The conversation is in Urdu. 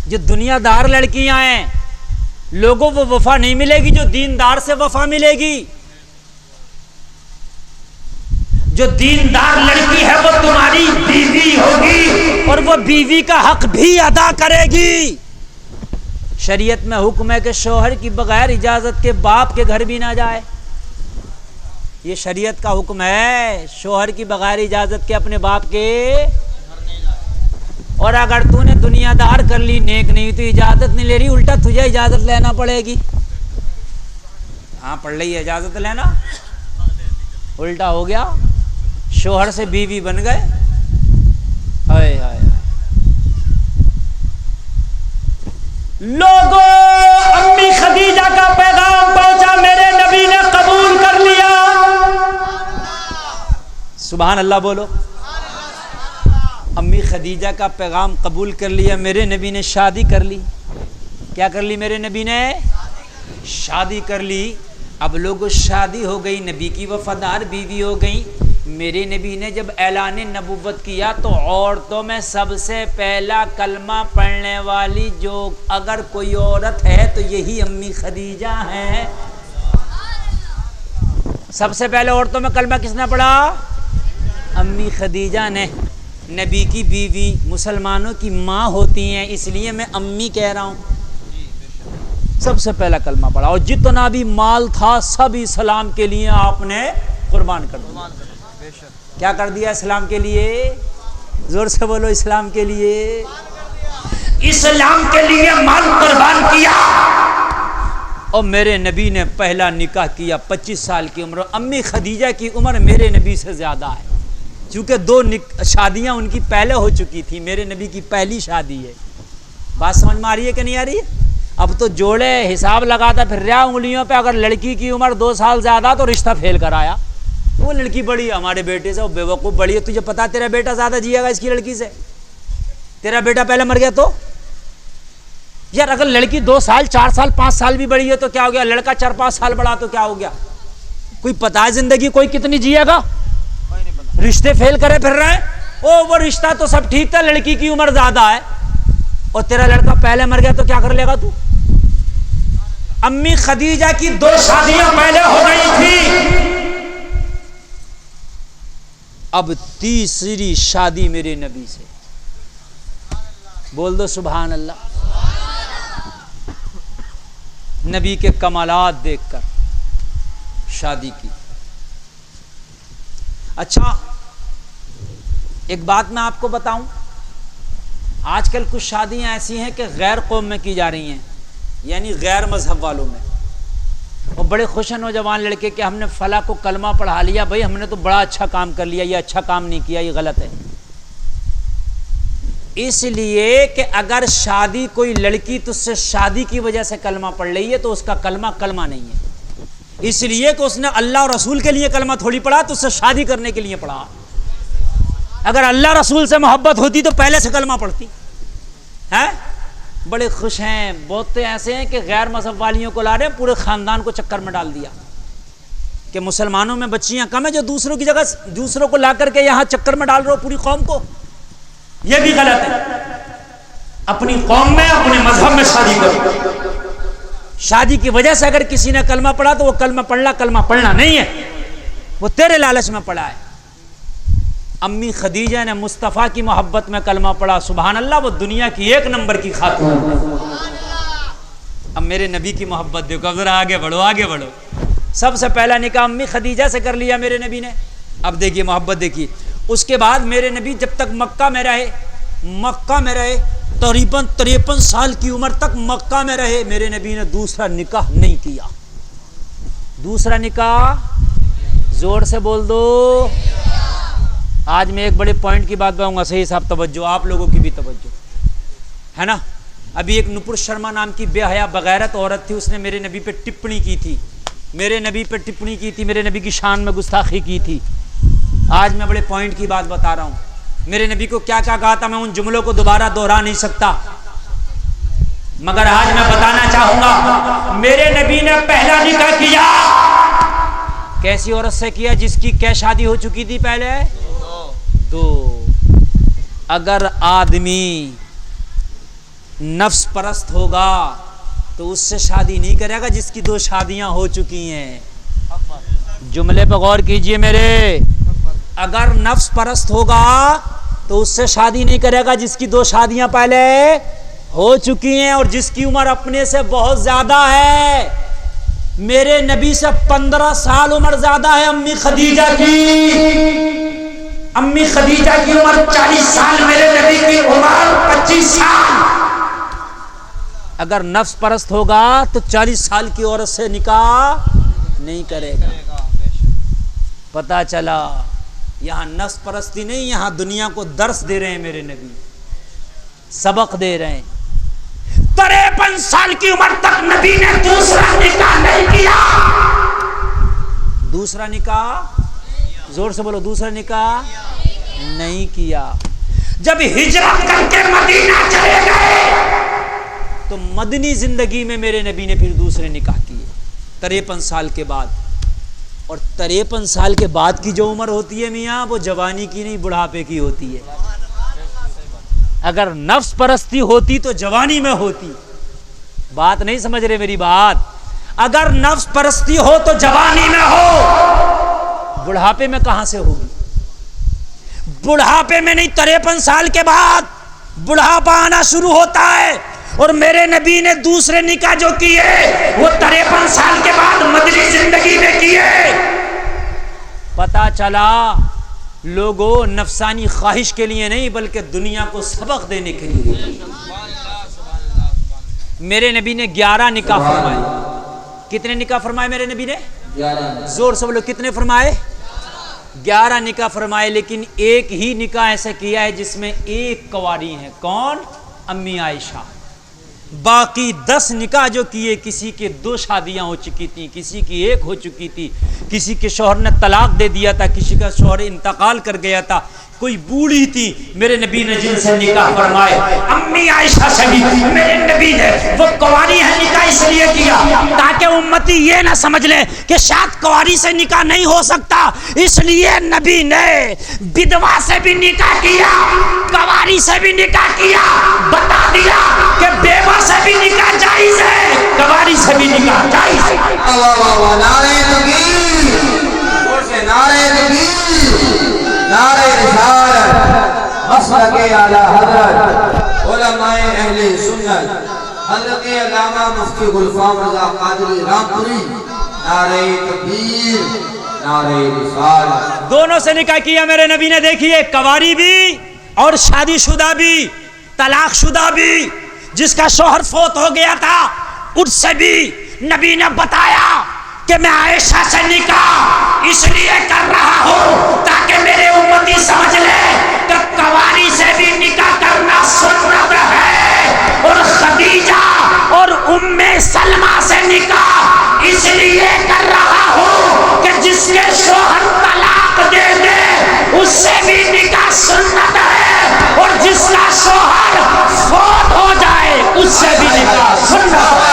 جو دنیا دار لڑکیاں ہیں لوگوں وہ وفا نہیں ملے گی، جو دیندار سے وفا ملے گی. جو دیندار لڑکی ہے وہ تمہاری بیوی ہوگی اور وہ بیوی کا حق بھی ادا کرے گی. شریعت میں حکم ہے کہ شوہر کی بغیر اجازت کے باپ کے گھر بھی نہ جائے. یہ شریعت کا حکم ہے، شوہر کی بغیر اجازت کے اپنے باپ کے. اور اگر تو نے دنیا دار کر لی، نیک نہیں تو اجازت نہیں لے رہی، الٹا تجھے اجازت لینا پڑے گی. ہاں پڑھ رہی ہے اجازت لینا، الٹا ہو گیا، شوہر سے بیوی بن گئے. ہائے ہائے لوگوں، امی خدیجہ کا پیغام پہنچا، میرے نبی نے قبول کر لیا. سبحان اللہ بولو. امی خدیجہ کا پیغام قبول کر لیا، میرے نبی نے شادی کر لی. کیا کر لی میرے نبی نے؟ شادی کر لی. اب لوگوں شادی ہو گئی، نبی کی وفادار بیوی ہو گئی. میرے نبی نے جب اعلان نبوت کیا تو عورتوں میں سب سے پہلا کلمہ پڑھنے والی جو اگر کوئی عورت ہے تو یہی امی خدیجہ ہے. سب سے پہلے عورتوں میں کلمہ کس نے پڑھا؟ امی خدیجہ نے. نبی کی بیوی مسلمانوں کی ماں ہوتی ہیں، اس لیے میں امی کہہ رہا ہوں. سب سے پہلا کلمہ پڑھا اور جتنا بھی مال تھا سب اسلام کے لیے آپ نے قربان کر دیا. کیا کر دیا اسلام کے لیے؟ زور سے بولو، اسلام کے لیے. اسلام کے لیے مال قربان کیا. اور میرے نبی نے پہلا نکاح کیا 25 سال کی عمر. امی خدیجہ کی عمر میرے نبی سے زیادہ ہے، چونکہ 2 شادیاں ان کی پہلے ہو چکی تھی. میرے نبی کی پہلی شادی ہے. بات سمجھ میں آ رہی ہے کہ نہیں آ رہی ہے؟ اب تو جوڑے حساب لگاتا پھر رہا انگلیوں پہ. اگر لڑکی کی عمر 2 سال زیادہ تو رشتہ پھیل کر آیا. وہ لڑکی بڑی ہے ہمارے بیٹے سے، وہ بیوقوف بڑی ہے. تجھے پتا تیرا بیٹا زیادہ جیے گا اس کی لڑکی سے؟ تیرا بیٹا پہلے مر گیا تو یار اگر لڑکی 2 سال 4 سال 5 سال بھی بڑی ہے تو کیا ہو گیا؟ لڑکا 4-5 سال بڑا تو کیا ہو گیا؟ کوئی پتا ہے زندگی کوئی کتنی جیے گا؟ رشتے فیل کرے پھر رہے ہیں. وہ رشتہ تو سب ٹھیک تھا، لڑکی کی عمر زیادہ ہے اور تیرا لڑکا پہلے مر گیا تو کیا کر لے گا تو؟ امی خدیجہ کی 2 شادیاں پہلے ہو گئی تھی. اب تیسری شادی میرے نبی سے. بول دو سبحان اللہ. نبی کے کمالات دیکھ کر شادی کی. اچھا ایک بات میں آپ کو بتاؤں، آج کل کچھ شادیاں ایسی ہیں کہ غیر قوم میں کی جا رہی ہیں، یعنی غیر مذہب والوں میں. وہ بڑے خوش ہیں نوجوان لڑکے کہ ہم نے فلاں کو کلمہ پڑھا لیا. بھائی ہم نے تو بڑا اچھا کام کر لیا. یہ اچھا کام نہیں کیا، یہ غلط ہے. اس لیے کہ اگر شادی کوئی لڑکی تجھ سے شادی کی وجہ سے کلمہ پڑھ رہی ہے تو اس کا کلمہ کلمہ نہیں ہے. اس لیے کہ اس نے اللہ اور رسول کے لیے کلمہ تھوڑی پڑھا، تو اس سے شادی کرنے کے لیے پڑھا. اگر اللہ رسول سے محبت ہوتی تو پہلے سے کلمہ پڑھتی ہے. بڑے خوش ہیں. بہت ایسے ہیں کہ غیر مذہب والیوں کو لا رہے ہیں، پورے خاندان کو چکر میں ڈال دیا کہ مسلمانوں میں بچیاں کم ہیں جو دوسروں کی جگہ دوسروں کو لا کر کے یہاں چکر میں ڈال رہے ہو پوری قوم کو. یہ بھی غلط ہے. اپنی قوم میں اپنے مذہب میں شادی کرو. شادی کی وجہ سے اگر کسی نے کلمہ پڑھا تو وہ کلمہ پڑھنا نہیں ہے، وہ تیرے لالچ میں پڑھا ہے. امی خدیجہ نے مصطفیٰ کی محبت میں کلمہ پڑھا. سبحان اللہ. وہ دنیا کی 1 نمبر کی خاتون. اب میرے نبی کی محبت دیکھو. ذرا آگے بڑھو آگے بڑھو. سب سے پہلا نکاح امی خدیجہ سے کر لیا میرے نبی نے. اب دیکھیے محبت دیکھیے. اس کے بعد میرے نبی جب تک مکہ میں رہے تقریباً 53 سال کی عمر تک مکہ میں رہے. میرے نبی نے دوسرا نکاح نہیں کیا. دوسرا نکاح زور سے بول دو. آج میں ایک بڑے پوائنٹ کی بات بتاؤں گا. صحیح صاحب توجہ، آپ لوگوں کی بھی توجہ ہے نا. ابھی ایک نپر شرما نام کی بے حیا بغیرت عورت تھی، اس نے میرے نبی پہ ٹپڑی کی تھی. میرے نبی کی شان میں گستاخی کی تھی. آج میں بڑے پوائنٹ کی بات بتا رہا ہوں. میرے نبی کو کیا کہا تھا میں ان جملوں کو دوبارہ دوہرا نہیں سکتا، مگر آج میں بتانا چاہوں گا. میرے نبی نے پہلا نکاح کیا کیسی عورت سے کیا جس کی کیا شادی ہو چکی تھی پہلے؟ 2. اگر آدمی نفس پرست ہوگا تو اس سے شادی نہیں کرے گا جس کی 2 شادیاں ہو چکی ہیں. جملے پہ غور کیجئے میرے. اگر نفس پرست ہوگا تو اس سے شادی نہیں کرے گا جس کی 2 شادیاں پہلے ہو چکی ہیں اور جس کی عمر اپنے سے بہت زیادہ ہے. میرے نبی سے 15 سال عمر زیادہ ہے امی خدیجہ کی. امی خدیجہ کی عمر 40 سال, میرے نبی کی عمر 25 سال. اگر نفس پرست ہوگا تو 40 سال کی عورت سے نکاح نہیں کرے گا. پتا چلا یہاں نفس پرستی نہیں, یہاں دنیا کو درس دے رہے ہیں میرے نبی, سبق دے رہے ہیں. 53 سال کی عمر تک نبی نے دوسرا نکاح نہیں کیا. دوسرا نکاح, زور سے بولو, دوسرا نکاح نہیں کیا. جب ہجرت کر کے مدینہ چلے گئے تو مدنی زندگی میں میرے نبی نے پھر دوسرے نکاح کیے 53 سال کے بعد. اور 53 سال کے بعد کی جو عمر ہوتی ہے میاں, وہ جوانی کی نہیں بڑھاپے کی ہوتی ہے. اگر نفس پرستی ہوتی تو جوانی میں ہوتی. بات نہیں سمجھ رہے میری بات. اگر نفس پرستی ہو تو جوانی میں ہو, بڑھاپے میں کہاں سے ہوگی؟ بڑھاپے میں نہیں, 53 سال کے بعد بڑھاپا آنا شروع ہوتا ہے. اور میرے نبی نے دوسرے نکاح جو کیے وہ 53 سال کے بعد مدنی زندگی میں کیے. پتا چلا لوگوں نفسانی خواہش کے لیے نہیں بلکہ دنیا کو سبق دینے کے لیے. میرے نبی نے 11 نکاح فرمائے. کتنے نکاح فرمائے میرے نبی نے؟ 11. زور سے بولو, کتنے فرمائے؟ 11 نکاح فرمائے. لیکن ایک ہی نکاح ایسا کیا ہے جس میں ایک کنواری ہے. کون؟ امی عائشہ. باقی 10 نکاح جو کیے, کسی کے 2 شادیاں ہو چکی تھیں, کسی کی 1 ہو چکی تھی, کسی کے شوہر نے طلاق دے دیا تھا, کسی کا شوہر انتقال کر گیا تھا, کوئی بوڑھی تھی. میرے نبی نے جن سے نکاح فرمائے امی عائشہ سے بھی میرے نبی نے, وہ کنواری ہے نکاح اس لیے کیا تاکہ امتی یہ نہ سمجھ لے کہ شاید کنواری سے نکاح نہیں ہو سکتا. اس لیے نبی نے بدوا سے بھی نکاح کیا, کنواری سے بھی نکاح کیا, بتا دیا کہ بیوہ سے بھی نکاح جائز ہے, کنواری سے بھی نکاح جائز ہے. نعرہ تکبیر, نعرہ تکبیر, نعرہ رسالت, مسلک اعلی حضرت علماء اہل سنت حضرت علامہ مفتی غلام رضا قادری رامپوری. نعرہ تکبیر, نعرہ رسالت. دونوں سے نکاح کیا میرے نبی نے. دیکھیے کنواری بھی اور شادی شدہ بھی, طلاق شدہ بھی, جس کا شوہر فوت ہو گیا تھا اس سے بھی نبی نے بتایا کہ میں عائشہ سے نکاح اس لیے کر رہا ہوں تاکہ میرے امتی سمجھ لے کہ کنواری سے بھی نکاح کرنا سنت ہے. اور خدیجہ اور ام سلمہ سے نکاح اس لیے کر رہا ہوں کہ جس کے شوہر طلاق دے دے اس سے بھی نکاح سنت ہے, اور جس کا شوہر فوت ہو جائے اس سے بھی نکاح سنت ہے.